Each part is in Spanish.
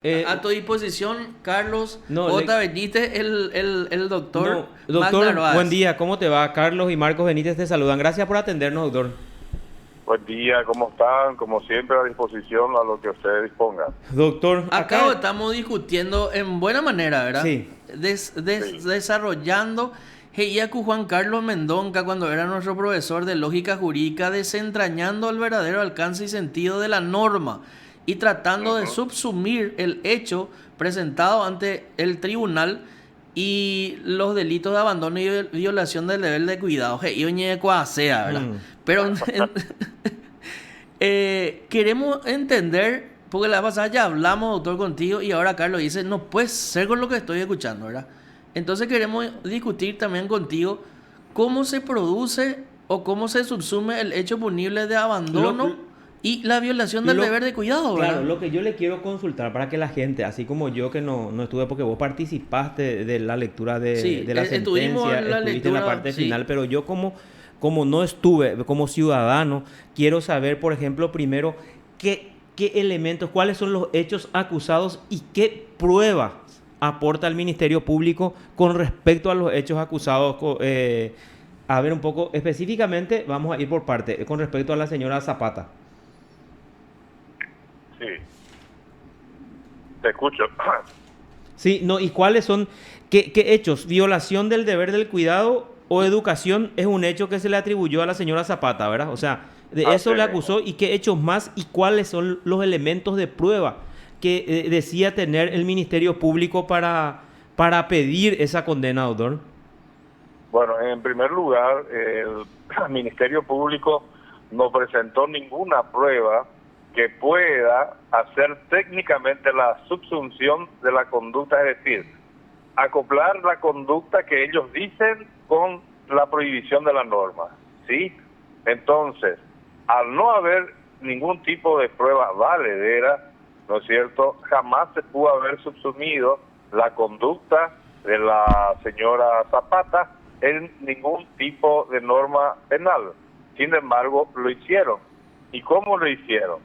A tu disposición, Carlos. No, J. Benítez, el doctor no, doctor, buen Magnaroas. día, ¿cómo te va? Carlos y Marcos Benítez te saludan. Gracias por atendernos, doctor. Buen día, ¿cómo están? Como siempre, a disposición a lo que ustedes dispongan. Doctor, Acá acá, estamos discutiendo en buena manera, ¿verdad? sí, Sí. Desarrollando. Heiaku Juan Carlos Mendonca, cuando era nuestro profesor de lógica jurídica, desentrañando el verdadero alcance y sentido de la norma y tratando de Ujú. subsumir el hecho presentado ante el tribunal y los delitos de abandono y violación del deber de cuidado. Sea, ¿verdad? mm, Pero queremos entender, porque la pasada ya hablamos, doctor, contigo, y ahora Carlos dice, no puede ser con lo que estoy escuchando, ¿verdad? Entonces queremos discutir también contigo cómo se produce o cómo se subsume el hecho punible de lo, abandono y la violación del lo- deber de cuidado, claro, ¿verdad? lo que yo le quiero consultar para que la gente, así como yo que no estuve porque vos participaste de la lectura Sí, de la estuvimos sentencia, en la estuviste en la lectura, parte sí. final, pero yo como no estuve, como ciudadano, quiero saber, por ejemplo, primero, qué elementos, cuáles son los hechos acusados y qué pruebas aporta el Ministerio Público con respecto a los hechos acusados. A ver, un poco específicamente, vamos a ir por parte, con respecto a la señora Zapata. Sí, te escucho. Sí, no, ¿y cuáles son, qué hechos? ¿Violación del deber del cuidado o educación es un hecho que se le atribuyó a la señora Zapata, ¿verdad? O sea, de Así eso le acusó mismo. y qué hechos más y cuáles son los elementos de prueba que decía tener el Ministerio Público para pedir esa condena, doctor. Bueno, en primer lugar, el Ministerio Público no presentó ninguna prueba que pueda hacer técnicamente la subsunción de la conducta, es decir, acoplar la conducta que ellos dicen con la prohibición de la norma, ¿sí? Entonces, al no haber ningún tipo de prueba valedera, ¿no es cierto?, jamás se pudo haber subsumido la conducta de la señora Zapata en ningún tipo de norma penal. Sin embargo, lo hicieron. ¿Y cómo lo hicieron?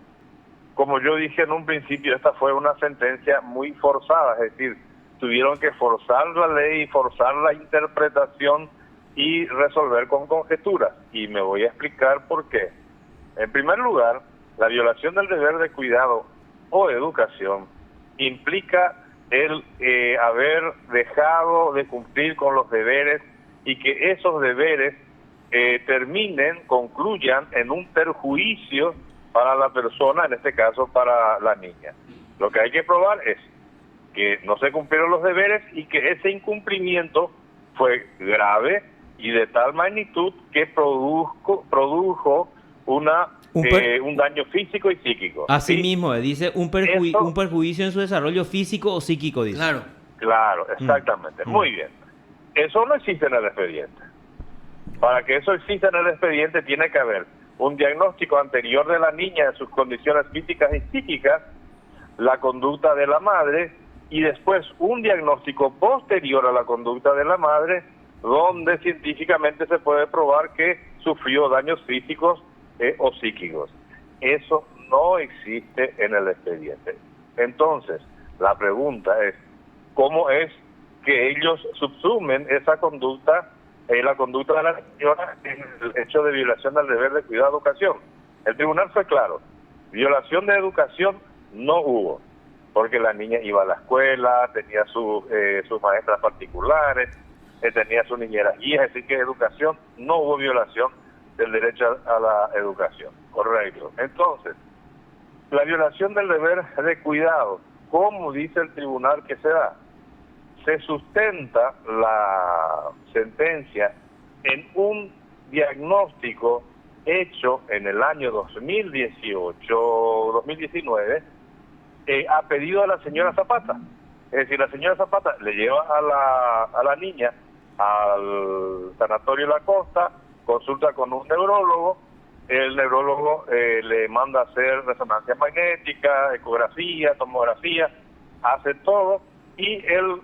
Como yo dije en un principio, esta fue una sentencia muy forzada, es decir, tuvieron que forzar la ley, forzar la interpretación y resolver con conjeturas. Y me voy a explicar por qué. En primer lugar, la violación del deber de cuidado o educación implica el haber dejado de cumplir con los deberes y que esos deberes concluyan en un perjuicio para la persona, en este caso para la niña. Lo que hay que probar es que no se cumplieron los deberes y que ese incumplimiento fue grave y de tal magnitud que produjo Un per- un daño físico y psíquico, Así ¿sí? mismo, dice un Eso, perjuicio en su desarrollo físico o psíquico, dice. Claro. claro, Mm, exactamente, mm. muy bien. Eso no existe en el expediente. Para que eso exista en el expediente tiene que haber un diagnóstico anterior de la niña de sus condiciones físicas y psíquicas, la conducta de la madre y después un diagnóstico posterior a la conducta de la madre donde científicamente se puede probar que sufrió daños físicos o psíquicos. Eso no existe en el expediente. Entonces, la pregunta es, ¿cómo es que ellos subsumen esa conducta, la conducta de la señora en el hecho de violación del deber de cuidado de educación? El tribunal fue claro, violación de educación no hubo, porque la niña iba a la escuela, tenía sus maestras particulares, tenía sus niñeras guías, así que educación, no hubo violación del derecho a la educación, correcto. Entonces, la violación del deber de cuidado, ¿cómo dice el tribunal que se da? Se sustenta la sentencia en un diagnóstico hecho en el año 2018-2019 a pedido de la señora Zapata. Es decir, la señora Zapata le lleva a la niña al Sanatorio La Costa, consulta con un neurólogo, el neurólogo le manda a hacer resonancia magnética, ecografía, tomografía, hace todo y el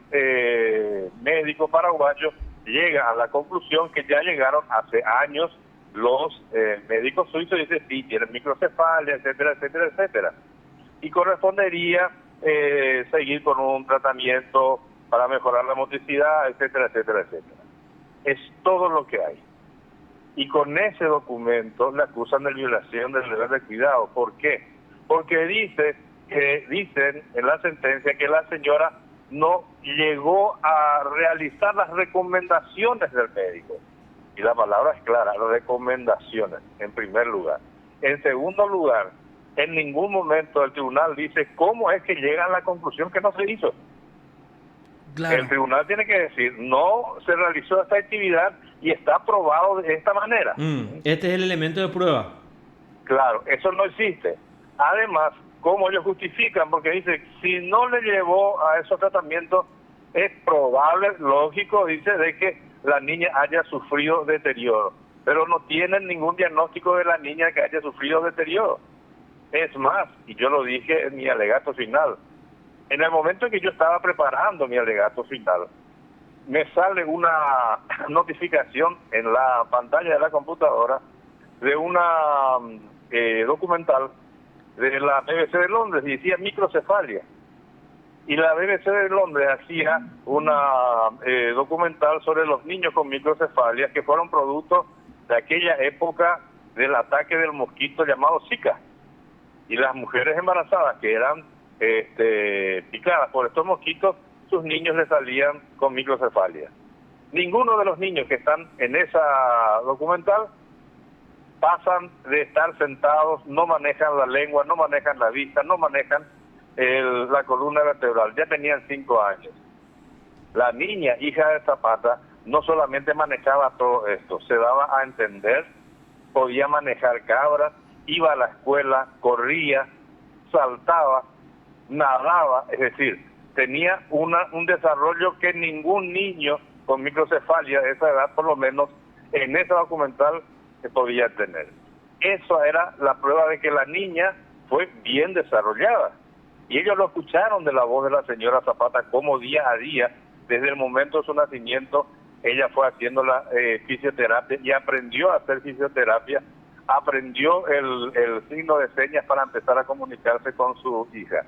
médico paraguayo llega a la conclusión que ya llegaron hace años los médicos suizos y dicen sí, tienen microcefalia, etcétera, etcétera, etcétera. Y correspondería seguir con un tratamiento para mejorar la motricidad, etcétera, etcétera, etcétera. Es todo lo que hay. Y con ese documento le acusan de violación del deber de cuidado. ¿Por qué? Porque dicen en la sentencia que la señora no llegó a realizar las recomendaciones del médico. Y la palabra es clara, recomendaciones, en primer lugar. En segundo lugar, en ningún momento el tribunal dice cómo es que llega a la conclusión que no se hizo. Claro. El tribunal tiene que decir, no se realizó esta actividad y está aprobado de esta manera. Este es el elemento de prueba. Claro, eso no existe. Además, ¿cómo ellos justifican? Porque dice, si no le llevó a esos tratamientos, es probable, lógico, dice, de que la niña haya sufrido deterioro. Pero no tienen ningún diagnóstico de la niña que haya sufrido deterioro. Es más, y yo lo dije en mi alegato final, en el momento en que yo estaba preparando mi alegato final, me sale una notificación en la pantalla de la computadora de una documental de la BBC de Londres, y decía microcefalia. Y la BBC de Londres hacía una documental sobre los niños con microcefalia que fueron producto de aquella época del ataque del mosquito llamado Zika. Y las mujeres embarazadas que eran picadas por estos mosquitos, sus niños les salían con microcefalia. Ninguno de los niños que están en esa documental pasan de estar sentados, no manejan la lengua, no manejan la vista, no manejan la columna vertebral. Ya tenían 5 años. La niña, hija de Zapata, no solamente manejaba todo esto, se daba a entender, podía manejar cabras, iba a la escuela, corría, saltaba, nadaba, es decir, tenía un desarrollo que ningún niño con microcefalia de esa edad, por lo menos en ese documental, podía tener. Eso era la prueba de que la niña fue bien desarrollada. Y ellos lo escucharon de la voz de la señora Zapata, como día a día, desde el momento de su nacimiento, ella fue haciendo la fisioterapia y aprendió a hacer fisioterapia, aprendió el signo de señas para empezar a comunicarse con su hija.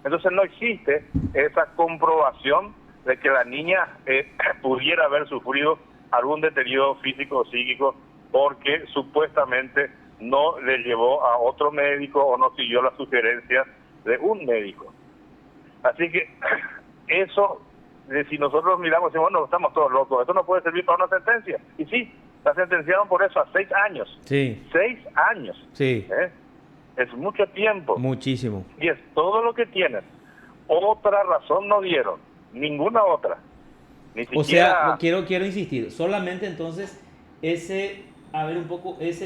Entonces no existe esa comprobación de que la niña pudiera haber sufrido algún deterioro físico o psíquico porque supuestamente no le llevó a otro médico o no siguió las sugerencias de un médico. Así que eso, si nosotros miramos y decimos, bueno, estamos todos locos, esto no puede servir para una sentencia. Y sí, la sentenciaron por eso a 6 años. Sí. 6 años. Sí. Es mucho tiempo. Muchísimo. Y es todo lo que tienen. Otra razón no dieron, ninguna otra. Ni siquiera... O sea, quiero insistir, solamente entonces ese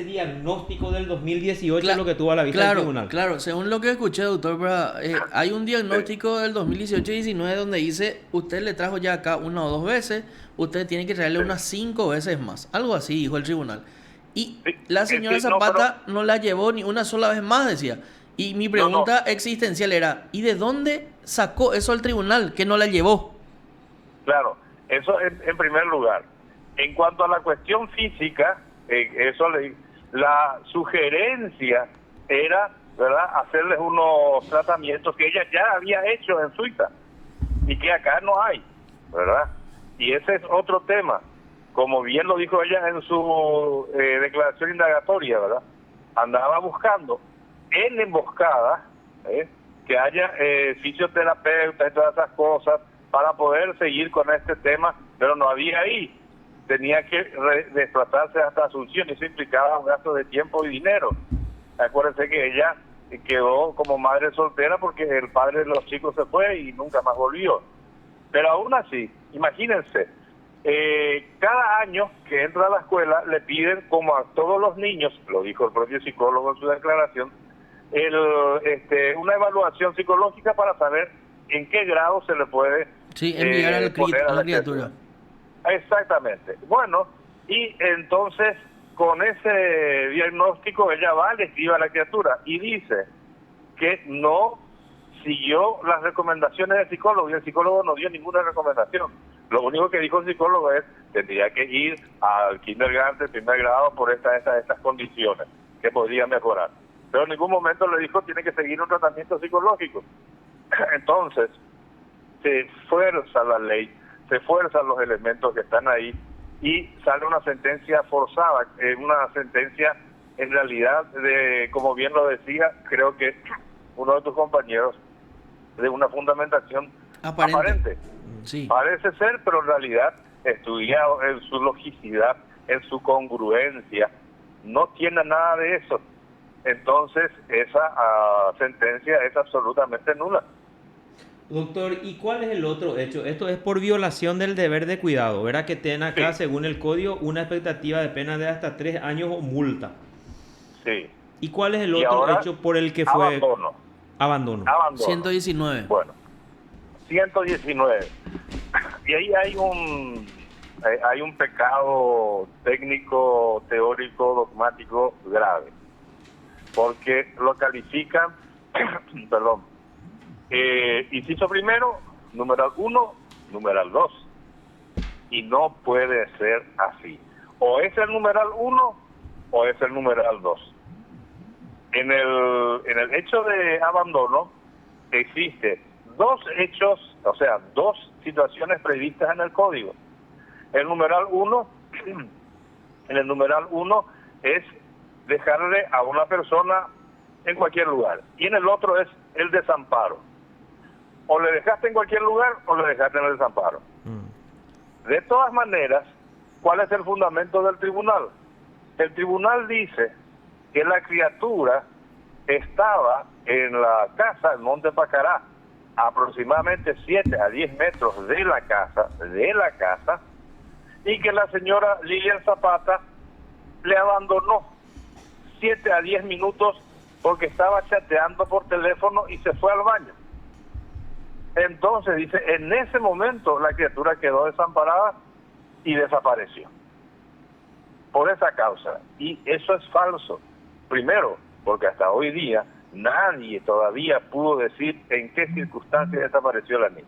diagnóstico del 2018 es lo que tuvo a la vista del tribunal. Claro, según lo que escuché, doctor, hay un diagnóstico del 2018-19 donde dice, usted le trajo ya acá 1 o 2 veces, usted tiene que traerle unas 5 veces más. Algo así dijo el tribunal. Y la señora Zapata no la llevó ni una sola vez más, decía. Y mi pregunta existencial era, ¿y de dónde sacó eso el tribunal que no la llevó? Claro, eso en primer lugar. En cuanto a la cuestión física, la sugerencia era, ¿verdad?, hacerles unos tratamientos que ella ya había hecho en Suiza y que acá no hay, ¿verdad? Y ese es otro tema. Como bien lo dijo ella en su declaración indagatoria, ¿verdad? Andaba buscando en emboscada que haya fisioterapeutas y todas esas cosas para poder seguir con este tema, pero no había ahí. Tenía que desplazarse hasta Asunción y eso implicaba un gasto de tiempo y dinero. Acuérdense que ella quedó como madre soltera porque el padre de los chicos se fue y nunca más volvió. Pero aún así, imagínense, cada año que entra a la escuela le piden, como a todos los niños, lo dijo el propio psicólogo en su declaración, una evaluación psicológica para saber en qué grado se le puede enviar a la criatura. Exactamente. Bueno, y entonces con ese diagnóstico ella va, le escribe a la criatura y dice que no siguió las recomendaciones del psicólogo y el psicólogo no dio ninguna recomendación. Lo único que dijo el psicólogo es tendría que ir al kindergarten, primer grado, por estas condiciones que podría mejorar. Pero en ningún momento le dijo tiene que seguir un tratamiento psicológico. Entonces, se fuerza la ley, se fuerzan los elementos que están ahí y sale una sentencia forzada, una sentencia en realidad de, como bien lo decía, creo que uno de tus compañeros, de una fundamentación aparente. Sí. Parece ser, pero en realidad, estudiado en su logicidad, en su congruencia, no tiene nada de eso. Entonces, esa sentencia es absolutamente nula. Doctor, ¿y cuál es el otro hecho? Esto es por violación del deber de cuidado, ¿verdad? Que tienen acá, Sí. según el código, una expectativa de pena de hasta 3 años o multa. Sí. ¿Y cuál es el Y otro ahora, hecho por el que fue abandono. abandono? Abandono. 119. Bueno, 119. Y ahí hay un pecado técnico, teórico, dogmático grave, porque lo califican, perdón, inciso primero, numeral 1, numeral 2, y no puede ser así. O es el numeral 1 o es el numeral 2. En el hecho de abandono existe dos hechos, o sea, dos situaciones previstas en el código. El numeral 1, en el numeral 1 es dejarle a una persona en cualquier lugar, y en el otro es el desamparo. O le dejaste en cualquier lugar o le dejaste en el desamparo. De todas maneras, ¿cuál es el fundamento del tribunal? El tribunal dice que la criatura estaba en la casa en Monte Pacará, aproximadamente 7 a 10 metros de la casa, y que la señora Lilian Zapata le abandonó 7 a 10 minutos porque estaba chateando por teléfono y se fue al baño. Entonces dice, en ese momento la criatura quedó desamparada y desapareció por esa causa. Y eso es falso. Primero, porque hasta hoy día nadie todavía pudo decir en qué circunstancias desapareció la niña.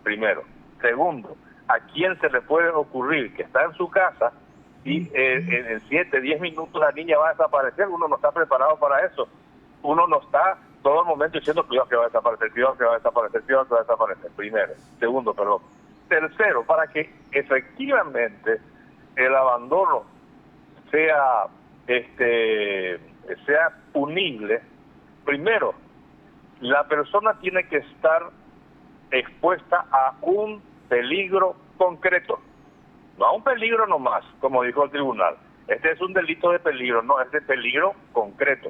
Primero. Segundo, ¿a quién se le puede ocurrir que está en su casa y en 7, 10 minutos la niña va a desaparecer? Uno no está preparado para eso. Uno no está todo el momento diciendo cuidado que va a desaparecer, cuidado que va a desaparecer, cuidado que va a desaparecer. Primero. Segundo, perdón. Tercero, para que efectivamente el abandono sea punible, primero, la persona tiene que estar expuesta a un peligro concreto, no a un peligro nomás, como dijo el tribunal. Este es un delito de peligro, no, es de peligro concreto.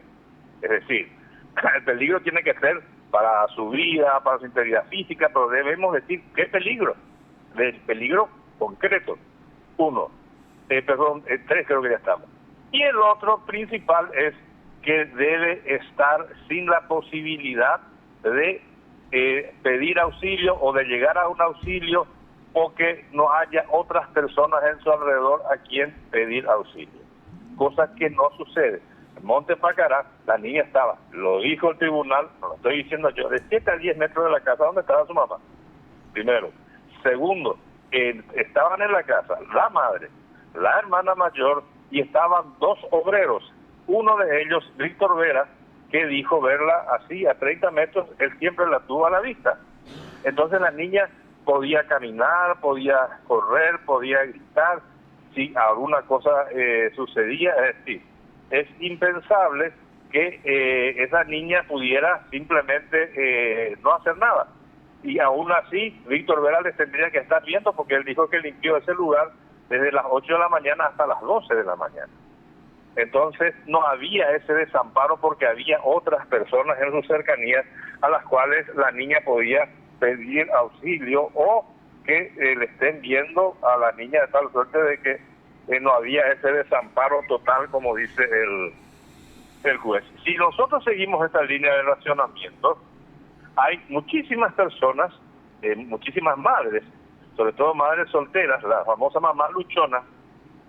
Es decir, el peligro tiene que ser para su vida, para su integridad física, pero debemos decir qué peligro, del peligro concreto. Tres creo que ya estamos. Y el otro principal es que debe estar sin la posibilidad de pedir auxilio o de llegar a un auxilio, o que no haya otras personas en su alrededor a quien pedir auxilio. Cosa que no sucede. En Monte Pacará, la niña estaba, lo dijo el tribunal, no lo estoy diciendo yo, de 7 a 10 metros de la casa donde estaba su mamá. Primero. Segundo, estaban en la casa la madre, la hermana mayor, y estaban dos obreros. Uno de ellos, Víctor Vera, que dijo verla así a 30 metros, él siempre la tuvo a la vista. Entonces la niña podía caminar, podía correr, podía gritar, si alguna cosa sucedía. Es decir, es impensable que esa niña pudiera simplemente no hacer nada. Y aún así, Víctor Vera les tendría que estar viendo, porque él dijo que limpió ese lugar desde las 8 de la mañana hasta las 12 de la mañana. Entonces no había ese desamparo porque había otras personas en sus cercanías a las cuales la niña podía pedir auxilio, o que le estén viendo a la niña de tal suerte de que no había ese desamparo total, como dice el juez. Si nosotros seguimos esta línea de racionamiento, hay muchísimas personas, muchísimas madres, sobre todo madres solteras, la famosa mamá luchona,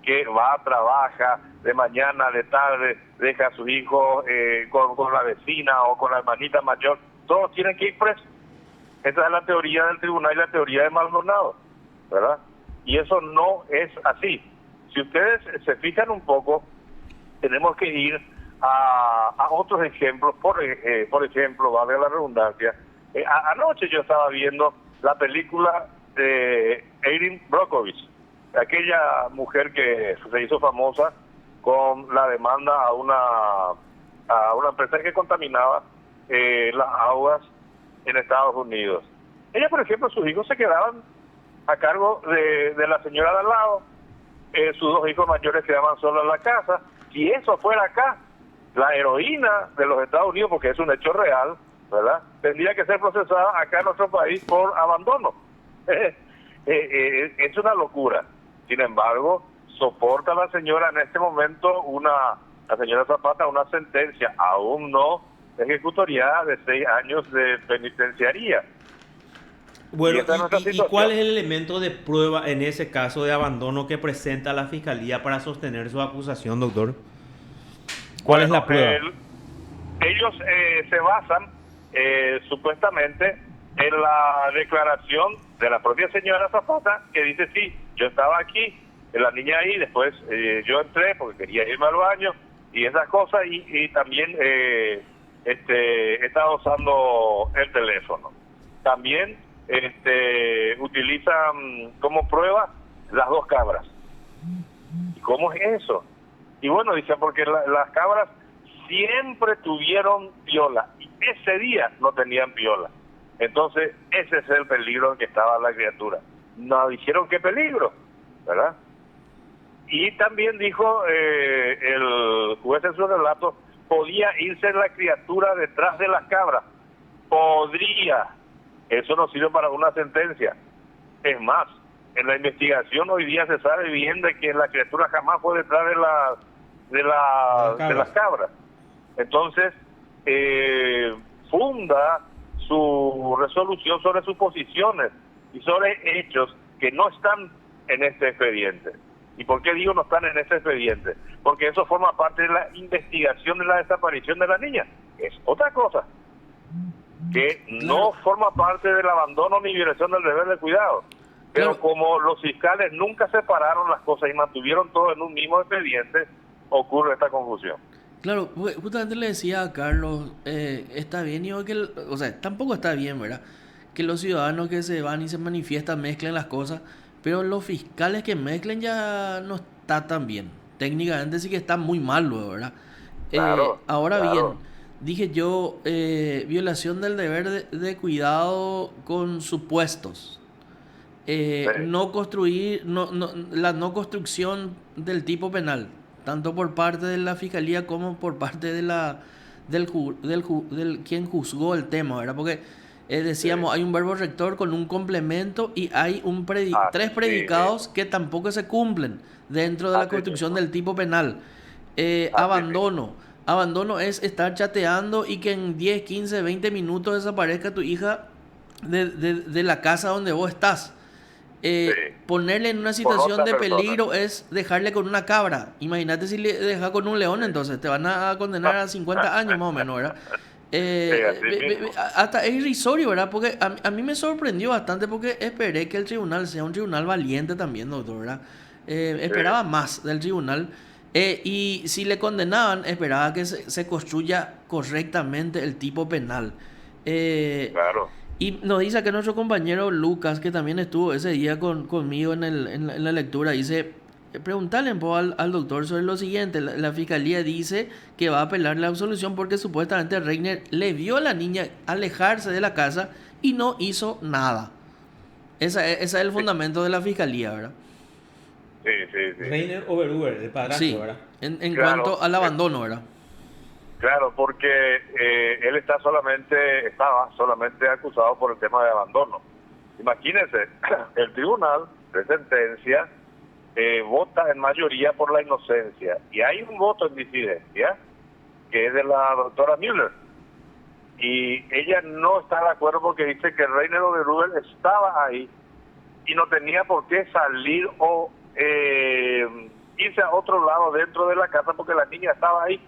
que va, trabaja de mañana, de tarde, deja a su hijo con la vecina o con la hermanita mayor, todos tienen que ir presos. Esa es la teoría del tribunal y la teoría de Maldonado, ¿verdad? Y eso no es así. Si ustedes se fijan un poco, tenemos que ir a otros ejemplos. Por ejemplo, va a haber la redundancia, Anoche yo estaba viendo la película de Erin Brockovich, aquella mujer que se hizo famosa con la demanda a una empresa que contaminaba las aguas en Estados Unidos. Ella, por ejemplo, sus hijos se quedaban a cargo de la señora de al lado, sus dos hijos mayores quedaban solos en la casa. Si eso fuera acá, la heroína de los Estados Unidos, porque es un hecho real, ¿verdad?, tendría que ser procesada acá en nuestro país por abandono. Es una locura. Sin embargo, soporta la señora en este momento la señora Zapata una sentencia aún no ejecutoriada de 6 años de penitenciaría. Bueno, esa es nuestra ¿y situación. cuál es el elemento de prueba en ese caso de abandono que presenta la Fiscalía para sostener su acusación, doctor? ¿Cuál es la prueba? Ellos se basan supuestamente en la declaración de la propia señora Zapata, que dice: sí, yo estaba aquí, la niña ahí, después yo entré porque quería irme al baño y esas cosas, y también estaba usando el teléfono. También utilizan como prueba las 2 cabras. ¿Y cómo es eso? Y bueno, dicen porque las cabras siempre tuvieron piola y ese día no tenían piola. Entonces, ese es el peligro en que estaba la criatura. Nos dijeron qué peligro, ¿verdad? Y también dijo el juez en su relato, podía irse la criatura detrás de las cabras. Podría. Eso no sirve para una sentencia. Es más, en la investigación hoy día se sabe bien de que la criatura jamás fue detrás de las cabras. Entonces, funda su resolución sobre suposiciones y sobre hechos que no están en este expediente. ¿Y por qué digo no están en este expediente? Porque eso forma parte de la investigación de la desaparición de la niña. Es otra cosa, que no forma parte del abandono ni violación del deber de cuidado. Pero como los fiscales nunca separaron las cosas y mantuvieron todo en un mismo expediente, ocurre esta confusión. Claro, justamente le decía a Carlos, está bien, digo que, o sea, tampoco está bien, ¿verdad?, que los ciudadanos que se van y se manifiestan mezclen las cosas, pero los fiscales que mezclen ya no está tan bien. Técnicamente sí que está muy mal, luego, ¿verdad? Ahora bien, dije yo, violación del deber de cuidado con supuestos. No construir, la no construcción del tipo penal, tanto por parte de la fiscalía como por parte de del quien juzgó el tema, ¿verdad? Porque decíamos, hay un verbo rector con un complemento y hay 3 predicados que tampoco se cumplen dentro de la construcción del tipo penal. Abandono. Abandono es estar chateando y que en 10, 15, 20 minutos desaparezca tu hija de la casa donde vos estás. Ponerle en una situación de peligro es dejarle con una cabra. Imagínate si le dejas con un león, entonces te van a condenar a 50 años más o menos, ¿verdad? Hasta es irrisorio, ¿verdad? Porque a mí me sorprendió bastante porque esperé que el tribunal sea un tribunal valiente también, doctor, ¿verdad? Esperaba más del tribunal. Y si le condenaban, esperaba que se construya correctamente el tipo penal. Y nos dice acá nuestro compañero Lucas, que también estuvo ese día conmigo en la lectura, dice, preguntarle al doctor sobre lo siguiente. La fiscalía dice que va a apelar la absolución porque supuestamente Reiner le vio a la niña alejarse de la casa y no hizo nada. Ese es el fundamento de la fiscalía, ¿verdad? Sí. Reiner Oberhuber, el padrastro, Sí, ¿verdad? en cuanto al abandono, ¿verdad? Claro, porque él estaba solamente acusado por el tema de abandono. Imagínense, el tribunal de sentencia vota en mayoría por la inocencia y hay un voto en disidencia que es de la doctora Müller y ella no está de acuerdo porque dice que Reiner Oberhuber estaba ahí y no tenía por qué salir o irse a otro lado dentro de la casa porque la niña estaba ahí.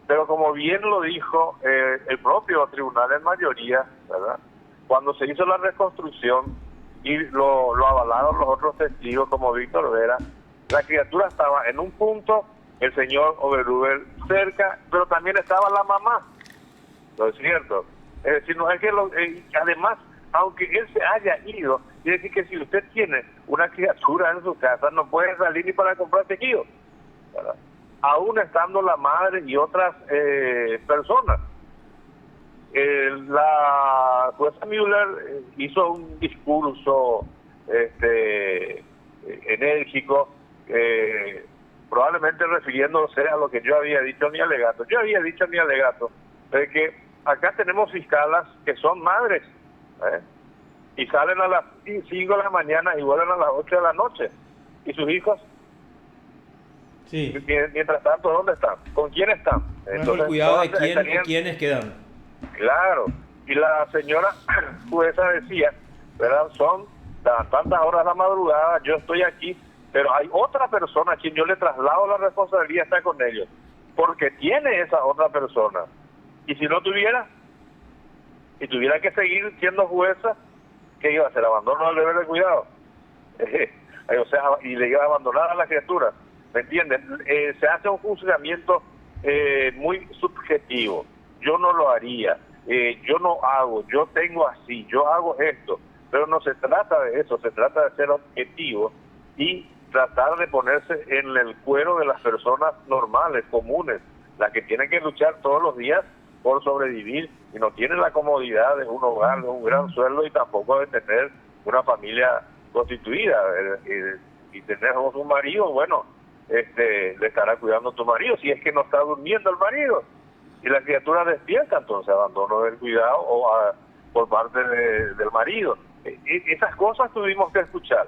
Pero como bien lo dijo el propio tribunal en mayoría, ¿verdad?, cuando se hizo la reconstrucción y lo avalaron los otros testigos como Víctor Vera, la criatura estaba en un punto, el señor Oberhuber cerca, pero también estaba la mamá, ¿no es cierto? Es decir, no es que además, aunque él se haya ido, quiere decir que si usted tiene una criatura en su casa, no puede salir ni para comprar tejido, ¿verdad? Aún estando la madre y otras personas. La jueza Müller hizo un discurso enérgico, probablemente refiriéndose a lo que yo había dicho en mi alegato. Yo había dicho en mi alegato de que acá tenemos fiscalas que son madres, y salen a las 5 de la mañana y vuelven a las 8 de la noche. ¿Y sus hijos? Sí. Mientras tanto, ¿dónde están? ¿Con quién están? Entonces, el cuidado de todas quién estarían- o quiénes quedan. Claro, y la señora jueza decía, ¿verdad? Son tantas horas de la madrugada, yo estoy aquí, pero hay otra persona a quien yo le traslado la responsabilidad, está con ellos, porque tiene esa otra persona. Y si no tuviera, y tuviera que seguir siendo jueza, ¿qué iba a hacer? ¿Abandono del deber de cuidado? O sea, y le iba a abandonar a la criatura, ¿me entienden? Se hace un juzgamiento muy subjetivo. Yo no lo haría, yo no hago, yo tengo así, yo hago esto, pero no se trata de eso, se trata de ser objetivo y tratar de ponerse en el cuero de las personas normales, comunes, las que tienen que luchar todos los días por sobrevivir y no tienen la comodidad de un hogar, de un gran sueldo y tampoco de tener una familia constituida, y tener un marido, bueno, le estará cuidando tu marido, si es que no está durmiendo el marido. Y la criatura despierta, entonces abandono del cuidado por parte del marido. Esas cosas tuvimos que escuchar.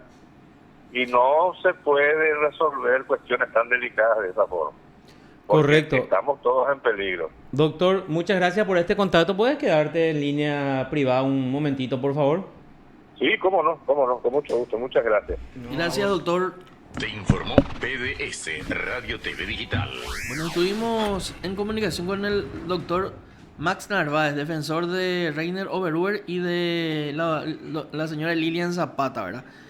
Y no se puede resolver cuestiones tan delicadas de esa forma. Porque Correcto. estamos todos en peligro. Doctor, muchas gracias por este contacto. ¿Puedes quedarte en línea privada un momentito, por favor? Sí, cómo no, con mucho gusto. Muchas gracias. Gracias, doctor. Te informó PDS Radio TV Digital. Bueno, estuvimos en comunicación con el doctor Max Narváez, defensor de Rainer Oberhuer y de la señora Lilian Zapata, ¿verdad?